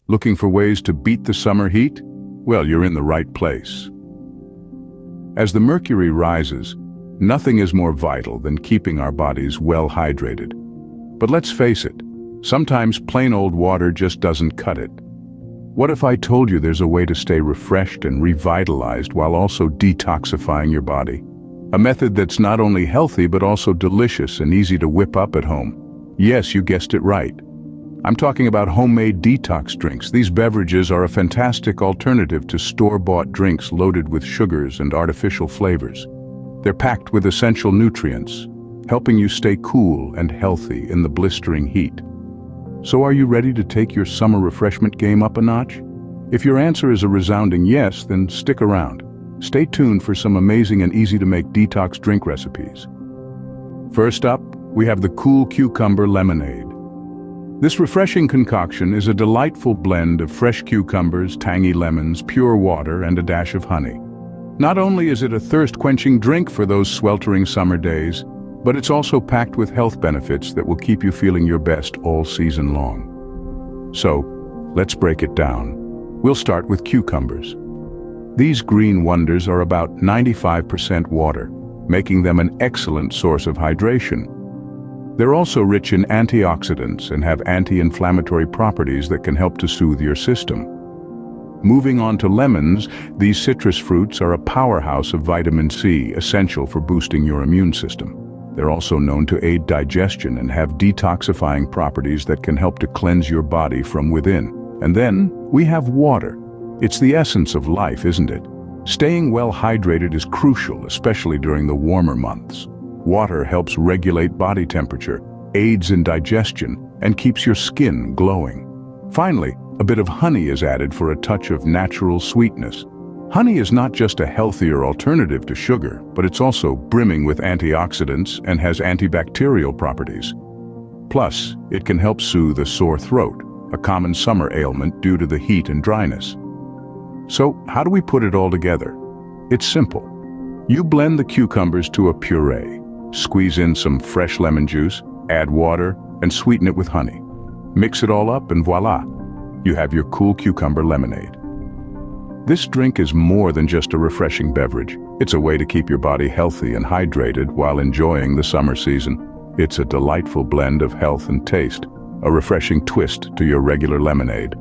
Looking for ways to beat the summer heat? Well, you're in the right place. As the mercury rises, nothing is more vital than keeping our bodies well hydrated. But let's face it, sometimes plain old water just doesn't cut it. What if I told you there's a way to stay refreshed and revitalized while also detoxifying your body? A method that's not only healthy but also delicious and easy to whip up at home. Yes, you guessed it right. I'm talking about homemade detox drinks. These beverages are a fantastic alternative to store-bought drinks loaded with sugars and artificial flavors. They're packed with essential nutrients, helping you stay cool and healthy in the blistering heat. So are you ready to take your summer refreshment game up a notch? If your answer is a resounding yes, then stick around. Stay tuned for some amazing and easy-to-make detox drink recipes. First up, we have the Cool Cucumber Lemonade. This refreshing concoction is a delightful blend of fresh cucumbers, tangy lemons, pure water, and a dash of honey. Not only is it a thirst-quenching drink for those sweltering summer days, but it's also packed with health benefits that will keep you feeling your best all season long. So, let's break it down. We'll start with cucumbers. These green wonders are about 95% water, making them an excellent source of hydration. They're also rich in antioxidants and have anti-inflammatory properties that can help to soothe your system. Moving on to lemons, these citrus fruits are a powerhouse of vitamin C, essential for boosting your immune system. They're also known to aid digestion and have detoxifying properties that can help to cleanse your body from within. And then, we have water. It's the essence of life, isn't it? Staying well hydrated is crucial, especially during the warmer months. Water helps regulate body temperature, aids in digestion, and keeps your skin glowing. Finally, a bit of honey is added for a touch of natural sweetness. Honey is not just a healthier alternative to sugar, but it's also brimming with antioxidants and has antibacterial properties. Plus, it can help soothe a sore throat, a common summer ailment due to the heat and dryness. So, how do we put it all together? It's simple. You blend the cucumbers to a puree, squeeze in some fresh lemon juice, add water, and sweeten it with honey. Mix it all up and voila! You have your Cool Cucumber Lemonade. This drink is more than just a refreshing beverage. It's a way to keep your body healthy and hydrated while enjoying the summer season. It's a delightful blend of health and taste, a refreshing twist to your regular lemonade.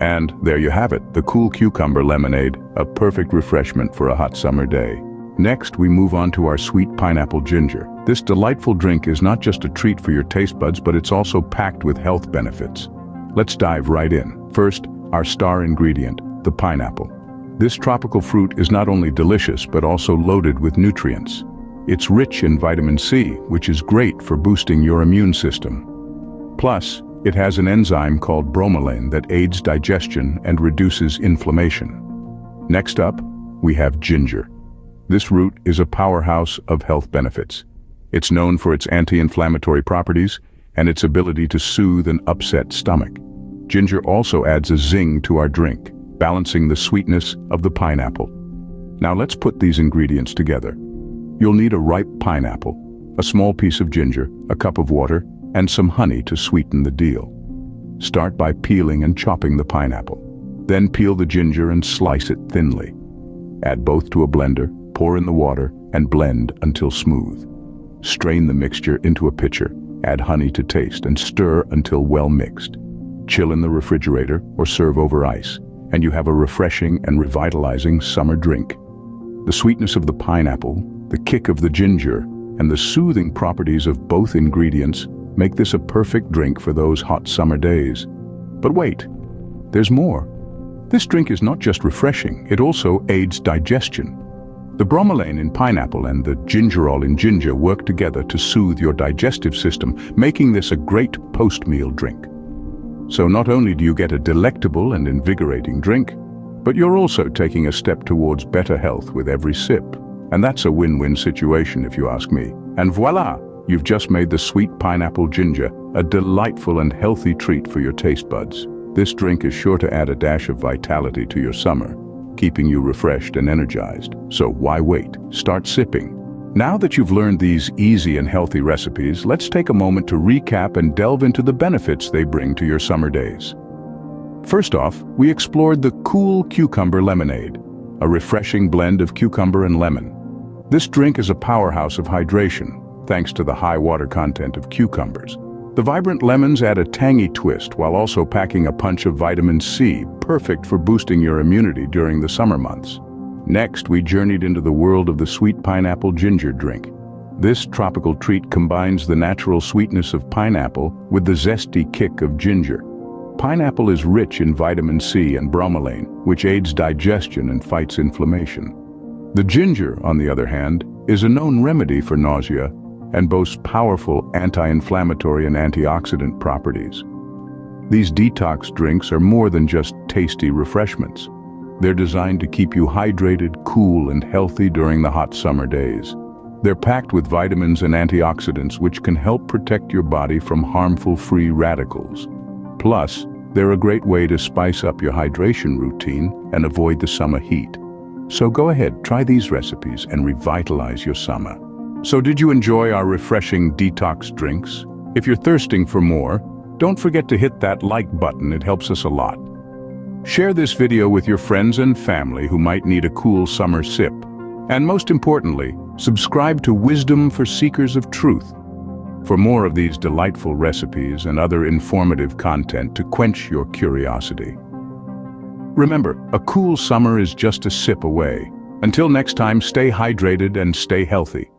And there you have it, the Cool Cucumber Lemonade, a perfect refreshment for a hot summer day. Next, we move on to our sweet pineapple ginger. This delightful drink is not just a treat for your taste buds, but it's also packed with health benefits. Let's dive right in. First, our star ingredient, the pineapple. This tropical fruit is not only delicious, but also loaded with nutrients. It's rich in vitamin C, which is great for boosting your immune system. Plus, it has an enzyme called bromelain that aids digestion and reduces inflammation. Next up, we have ginger. This root is a powerhouse of health benefits. It's known for its anti-inflammatory properties and its ability to soothe an upset stomach. Ginger also adds a zing to our drink, balancing the sweetness of the pineapple. Now let's put these ingredients together. You'll need a ripe pineapple, a small piece of ginger, a cup of water, and some honey to sweeten the deal. Start by peeling and chopping the pineapple. Then peel the ginger and slice it thinly. Add both to a blender, pour in the water, and blend until smooth. Strain the mixture into a pitcher, add honey to taste, and stir until well mixed. Chill in the refrigerator or serve over ice, and you have a refreshing and revitalizing summer drink. The sweetness of the pineapple, the kick of the ginger, and the soothing properties of both ingredients make this a perfect drink for those hot summer days. But wait, there's more. This drink is not just refreshing, it also aids digestion. The bromelain in pineapple and the gingerol in ginger work together to soothe your digestive system, making this a great post-meal drink. So not only do you get a delectable and invigorating drink, but you're also taking a step towards better health with every sip. And that's a win-win situation if you ask me. And voila! You've just made the sweet pineapple ginger a delightful and healthy treat for your taste buds. This drink is sure to add a dash of vitality to your summer, keeping you refreshed and energized. So why wait? Start sipping. Now that you've learned these easy and healthy recipes, let's take a moment to recap and delve into the benefits they bring to your summer days. First off, we explored the Cool Cucumber Lemonade, a refreshing blend of cucumber and lemon. This drink is a powerhouse of hydration, thanks to the high water content of cucumbers. The vibrant lemons add a tangy twist while also packing a punch of vitamin C, perfect for boosting your immunity during the summer months. Next, we journeyed into the world of the sweet pineapple ginger drink. This tropical treat combines the natural sweetness of pineapple with the zesty kick of ginger. Pineapple is rich in vitamin C and bromelain, which aids digestion and fights inflammation. The ginger, on the other hand, is a known remedy for nausea and boasts powerful anti-inflammatory and antioxidant properties. These detox drinks are more than just tasty refreshments. They're designed to keep you hydrated, cool, and healthy during the hot summer days. They're packed with vitamins and antioxidants which can help protect your body from harmful free radicals. Plus, they're a great way to spice up your hydration routine and avoid the summer heat. So go ahead, try these recipes and revitalize your summer. So did you enjoy our refreshing detox drinks? If you're thirsting for more, don't forget to hit that like button, it helps us a lot. Share this video with your friends and family who might need a cool summer sip. And most importantly, subscribe to Wisdom for Seekers of Truth for more of these delightful recipes and other informative content to quench your curiosity. Remember, a cool summer is just a sip away. Until next time, stay hydrated and stay healthy.